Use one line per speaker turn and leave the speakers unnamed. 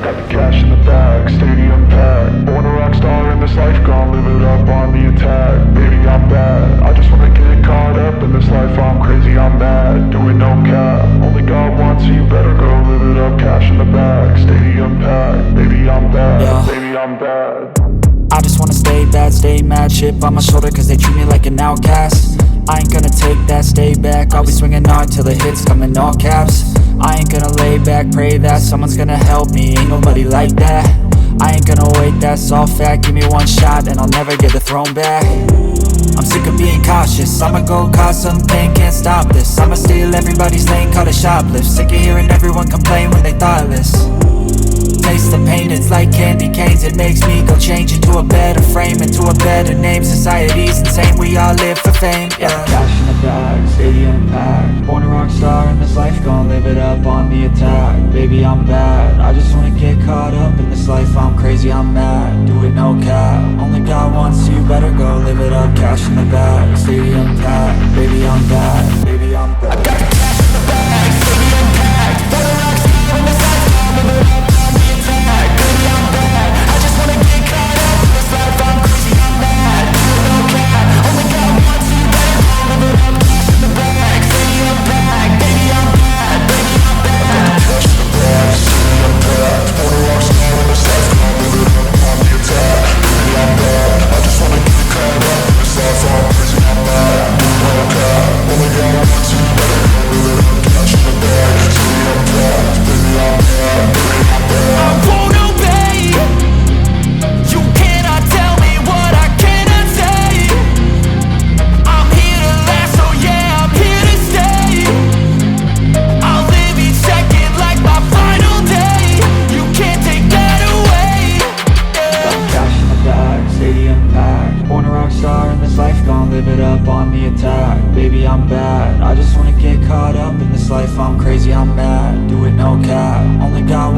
got the cash in the bag, stadium packed. Born a rock star in this life, gon' live it up on the attack. Baby, I'm bad, I just wanna get caught up in this life. I'm crazy, I'm mad, doing no cap. Only God wants, so you better go live it up. Cash in the bag, stadium packed. Baby, I'm bad,
yeah.
Baby, I'm bad.
I just wanna stay bad, stay mad. Chip on my shoulder cause they treat me like an outcast. I ain't gonna take that, stay back. I'll be swinging hard till the hits come in all caps. I ain't gonna lay back, pray that someone's gonna help me. Ain't nobody like that. I ain't gonna wait, that's all fact. Give me one shot and I'll never get the throne back. I'm sick of being cautious, I'ma go cause something, can't stop this. I'ma steal everybody's lane, call it shoplift. Sick of hearing everyone complain when they thoughtless. Taste the pain, it's like candy canes. It makes me go change into a better frame, into a better name. Society's insane, we all live for fame, yeah. Cash in the bag, stadium packed. Born a rock star in this life, gon' live it up on the attack. Baby, I'm bad, I just wanna get caught up in this life. I'm crazy, I'm mad, do it no cap. Only God wants, so you better go live it up. Cash in the bag, stadium packed. Baby, I'm bad, baby, I'm bad. I got the cash in the bag, stadium packed. Born a rock star in this life, gon' live it up. Baby, I'm bad, I just wanna get caught up in this life. I'm crazy, I'm mad, do it no cap. Only God wants, so you better go live it up. Cash in the bag, stadium packed. Baby, I'm bad, baby, I'm bad. Cash in the bag, stadium packed. Born a rock star in this life, gon' live it up on the attack. Baby, I'm bad, I just wanna get caught up in this life. I'm crazy, I'm mad, do it no cap. Only God wants, so you better go live it up. Cash in the bag, stadium packed. Baby, I'm bad, baby, I'm bad.
I won't obey. You cannot tell me what I cannot say. I'm here to last, so yeah, I'm here to stay. I'll live each second like my final day. You can't take that away, yeah.
Cash in the bag, stadium packed. Born a rock star in this life, gon' live it up on the attack. Baby, I'm bad, I just wanna get caught up in this life. I'm crazy, I'm mad, do it no cap. Only God